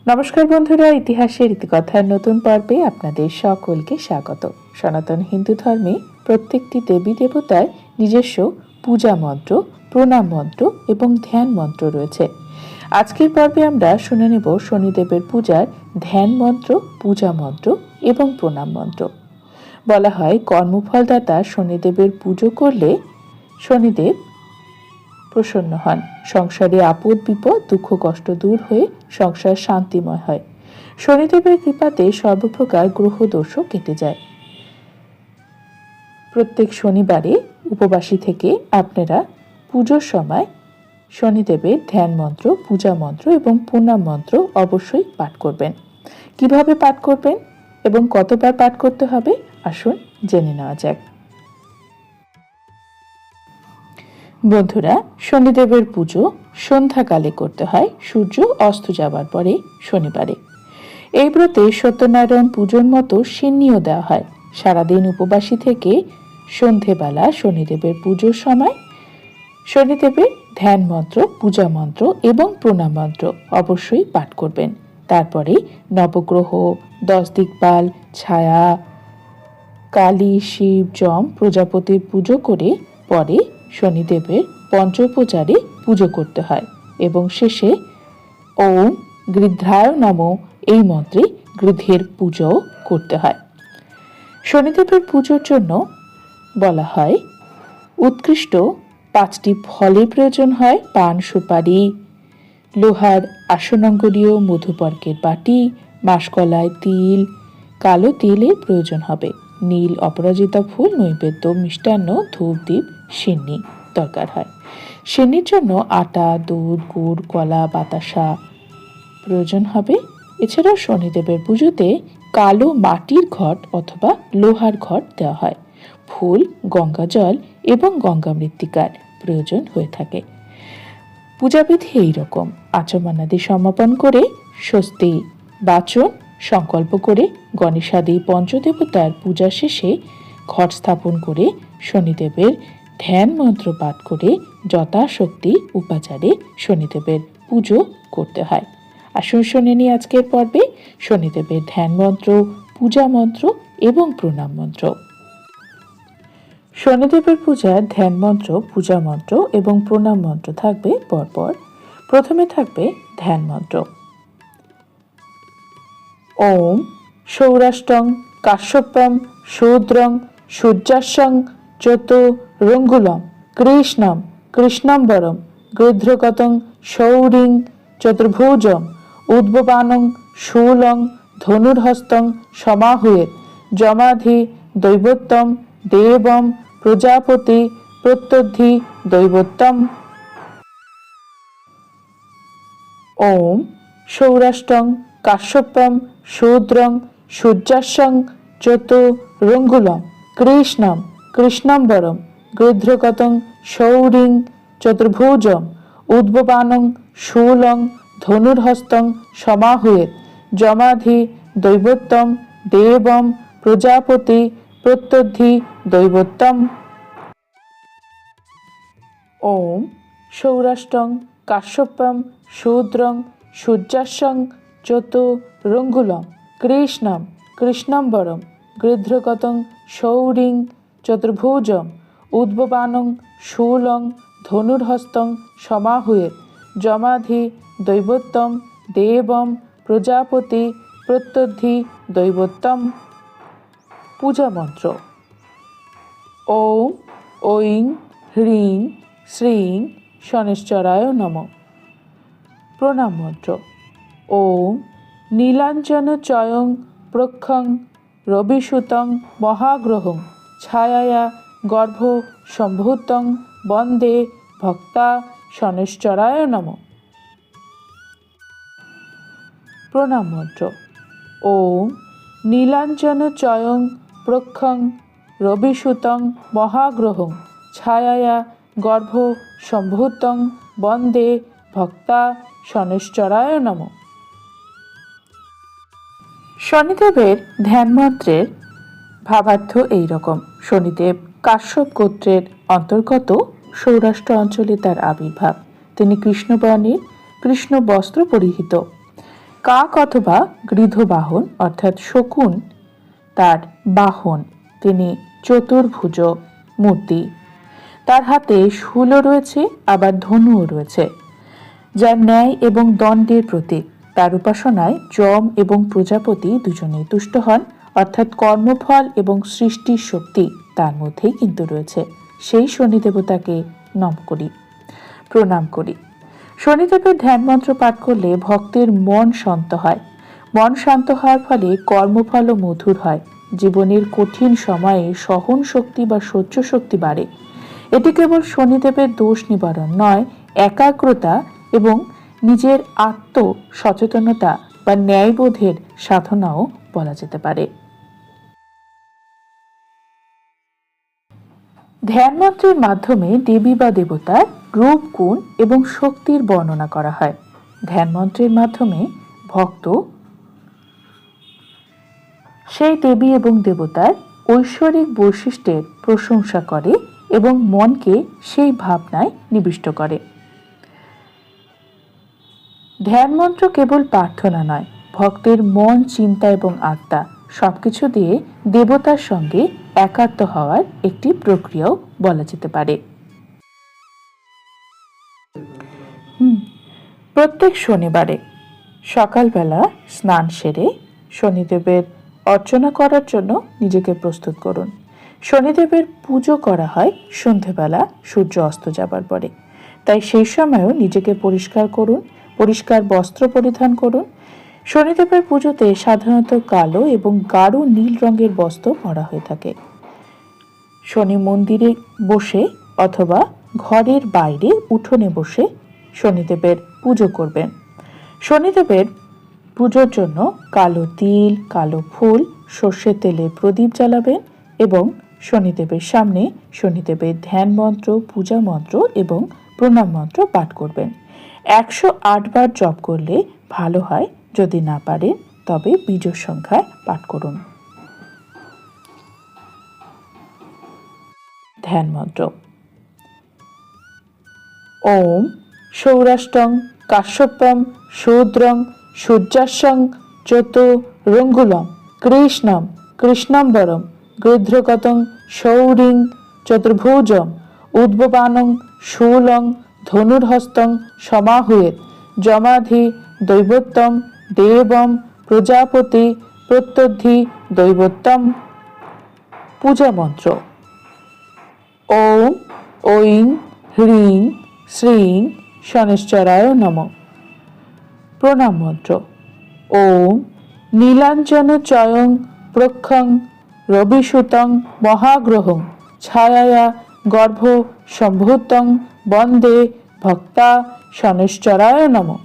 নমস্কার বন্ধুরা, ইতিহাসের ইতিকথার নতুন পর্বে আপনাদের সকলকে স্বাগত। সনাতন হিন্দু ধর্মে প্রত্যেকটি দেবী দেবতার নিজস্ব পূজা মন্ত্র, প্রণাম মন্ত্র এবং ধ্যান মন্ত্র রয়েছে। আজকের পর্বে আমরা শুনে নেব শনিদেবের পূজার ধ্যান মন্ত্র, পূজা মন্ত্র এবং প্রণাম মন্ত্র। বলা হয় কর্মফলদাতা শনিদেবের পুজো করলে শনিদেব প্রসন্ন হন, সংসারে আপদ বিপদ দুঃখ কষ্ট দূর হয়ে সংসার শান্তিময় হয়। শনিদেবের কৃপাতে সর্বপ্রকার গ্রহ দোষও কেটে যায়। প্রত্যেক শনিবারে উপবাসী থেকে আপনারা পুজোর সময় শনিদেবের ধ্যান মন্ত্র, পূজা মন্ত্র এবং প্রণাম মন্ত্র অবশ্যই পাঠ করবেন। কিভাবে পাঠ করবেন এবং কতবার পাঠ করতে হবে আসুন জেনে নেওয়া যাক। বন্ধুরা, শনিদেবের পুজো সন্ধ্যাকালে করতে হয়, সূর্য অস্ত যাবার পরে শনিবারে। এই ব্রতে সত্যনারায়ণ পুজোর মতো সিন্নিও দেওয়া হয়। সারাদিন উপবাসী থেকে সন্ধেবেলা শনিদেবের পুজোর সময় শনিদেবের ধ্যান মন্ত্র, পূজা মন্ত্র এবং প্রণাম মন্ত্র অবশ্যই পাঠ করবেন। তারপরে নবগ্রহ, 10 দিকপাল, ছায়া, কালী, শিব, যম, প্রজাপতির পুজো করে পরে শনিদেবের পঞ্চোপচারে পুজো করতে হয় এবং শেষে ওম গৃধ্রায় নমঃ এই মন্ত্রে গৃহের পুজো করতে হয়। শনিদেবের পুজোর জন্য বলা হয় উৎকৃষ্ট 5টি ফলের প্রয়োজন হয়। পান, সুপারি, লোহার আসনাঙ্গুরীয়, মধুপর্কের বাটি, মাসকলাই, তিল, কালো তিলের প্রয়োজন হবে। নীল অপরাজিতা ফুল, নৈবেদ্য, মিষ্টান্ন, ধূপ, দ্বীপ, সিন্নি দরকার হয়। সিন্নির জন্য আটা, দুধ, গুড়, কলা, বাতাসা প্রয়োজন হবে। এছাড়াও শনিদেবের পুজোতে কালো মাটির ঘট অথবা লোহার ঘট দেওয়া হয়। ফুল, গঙ্গা জল এবং গঙ্গা মৃত্তিকার প্রয়োজন হয়ে থাকে। পূজাবিধি এইরকম: আচমনাদি সমাপন করে স্বস্তি বাচন সংকল্প করে গণেশাদি পঞ্চদেবতার পূজা শেষে ঘট স্থাপন করে শনিদেবের ধ্যান মন্ত্র পাঠ করে যথাশক্তি উপাচারে শনিদেবের পুজো করতে হয়। আসুন শুনে নিই আজকের পর্বে শনিদেবের ধ্যান মন্ত্র, পূজা মন্ত্র এবং প্রণাম মন্ত্র। শনিদেবের পূজার ধ্যান মন্ত্র, পূজা মন্ত্র এবং প্রণাম মন্ত্র থাকবে পরপর। প্রথমে থাকবে ধ্যান মন্ত্র। ওম সৌরাষ্ট্রং কাশ্যপম শূদ্রং সূর্যাস্যং চতুরঙ্গুলম কৃষ্ণম কৃষ্ণম্বরম গৃধ্রগতং শৌরিং চতুর্ভুজম উদ্ভবানং শূলং ধনুর্হস্তং সমাহুয়েত যমাধি দৈবত্যম দেবম প্রজাপতি প্রত্যদ্ধি দৈবত্যম। ওম সৌরাষ্ট্রং কাশ্যপম শূদ্রং সূর্যাস্যং চতুরঙ্গুলম কৃষ্ণম কৃষ্ণম্বরম গৃধ্রগতং শৌরিং চতুর্ভুজম উদ্ভবানং শূলং ধনুর্হস্তং সমাহুয়েত যমাধি দৈবত্যম দেবম প্রজাপতি প্রত্যদ্ধি দৈবত্যম। ওম সৌরাষ্ট্রং কাশ্যপম শূদ্রং সূর্যাস্যং চতুরঙ্গুলম কৃষ্ণম কৃষ্ণম্বরম গৃধ্রগতং শৌরিং চতুর্ভুজম উদ্ভবানং শূলং ধনুর্হস্তং সমাহুয়েত যমাধি দৈবত্যম দেবম প্রজাপতি প্রত্যদ্ধি দৈবত্যম। পূজা মন্ত্র। ওম ঐং হ্রিং শ্রীং শনেশ্বরায় নমঃ। প্রণাম মন্ত্র। ওম নীলাঞ্জন চয়ং প্রক্ষং রবিসুতং মহাগ্রহং ছায়ায়া গর্ভ সম্ভূতং বন্দে ভক্তা শনেশ্বরায় নমঃ। প্রণাম মন্ত্র। ওম নীলাঞ্জন চয়ং প্রক্ষং রবিসুতং মহাগ্রহং ছায়ায়া গর্ভ সম্ভূতং বন্দে ভক্তা শনেশ্বরায় নমঃ। শনিদেবের ধ্যান মন্ত্রের ভাবার্থ এইরকম। শনিদেব কাশ্যপ গোত্রের অন্তর্গত সৌরাষ্ট্র অঞ্চলে তার আবির্ভাব। তিনি কৃষ্ণবর্ণের, কৃষ্ণ বস্ত্র পরিহিত। কাক অথবা গৃধবাহন অর্থাৎ শকুন তার বাহন। তিনি চতুর্ভুজ মূর্তি। তার হাতে শূলও রয়েছে, আবার ধনুও রয়েছে, যা ন্যায় এবং দণ্ডের প্রতীক। তার উপাসনায় যম এবং প্রজাপতি দুজনেই তুষ্ট হন, অর্থাৎ কর্মফল এবং সৃষ্টির শক্তি তার মধ্যেই কিন্তু রয়েছে। সেই শনি দেবতাকে প্রণাম করি। শনিদেবের ধ্যান মন্ত্র পাঠ করলে ভক্তের মন শান্ত হয়। মন শান্ত হওয়ার ফলে কর্মফলও মধুর হয়। জীবনের কঠিন সময়ে সহন শক্তি বা সহ্য শক্তি বাড়ে। এটি কেবল শনিদেবের দোষ নিবারণ নয়, একাগ্রতা এবং নিজের আত্ম সচেতনতা বা ন্যায়বোধের সাধনাও বলা যেতে পারে। ধ্যান মন্ত্রের মাধ্যমে দেবী বা দেবতার রূপ, গুণ এবং শক্তির বর্ণনা করা হয়। ধ্যান মন্ত্রের মাধ্যমে ভক্ত সেই দেবী এবং দেবতার ঐশ্বরিক বৈশিষ্ট্যের প্রশংসা করে এবং মনকে সেই ভাবনায় নিবিষ্ট করে। ধ্যান মন্ত্র কেবল প্রার্থনা নয়, ভক্তের মন, চিন্তা এবং আত্মা সবকিছু দিয়ে দেবতার সঙ্গে একাত্ম হওয়ার একটি প্রক্রিয়াও বলা যেতে পারে। প্রত্যেক শনিবারে সকালবেলা স্নান সেরে শনিদেবের অর্চনা করার জন্য নিজেকে প্রস্তুত করুন। শনিদেবের পুজো করা হয় সন্ধেবেলা সূর্য অস্ত যাবার পরে, তাই সেই সময়ও নিজেকে পরিষ্কার করুন, পরিষ্কার বস্ত্র পরিধান করুন। শনিদেবের পুজোতে সাধারণত কালো এবং গাঢ় নীল রঙের বস্ত্র পরা হয়ে থাকে। শনি মন্দিরে বসে অথবা ঘরের বাইরে উঠোনে বসে শনিদেবের পুজো করবেন। শনিদেবের পুজোর জন্য কালো তিল, কালো ফুল, সর্ষের তেলে প্রদীপ জ্বালাবেন এবং শনিদেবের সামনে শনিদেবের ধ্যান মন্ত্র, পূজা মন্ত্র এবং প্রণাম মন্ত্র পাঠ করবেন। 108 বার জপ করলে ভালো হয়, যদি না পারেন তবে বিজোড় সংখ্যায় পাঠ করুন। ধ্যান মন্ত্র: ওম সৌরাষ্ট্রং কাশ্যপম শূদ্রং সূর্যাসং চতুরঙ্গুলম কৃষ্ণম কৃষ্ণম্বরম গৃধ্রগতং শৌরিং চতুর্ভুজম উদ্ভবানং শূলং ধনুর্হস্তং সমাহুয়েত যমাধি দৈবত্যম দেবম প্রজাপতি প্রত্যধি দৈবত্যম। পূজা মন্ত্র: ওম ঐং হ্রিং শ্রীং শনিশ্চরায় নমঃ। প্রণাম মন্ত্র: ওম নীলাঞ্জন চয়ং প্রক্ষং রবিসুতং মহাগ্রহং ছায়ায়া গর্ভ সম্ভূতং বন্দে ভক্তা শনিশ্চরায় নমঃ।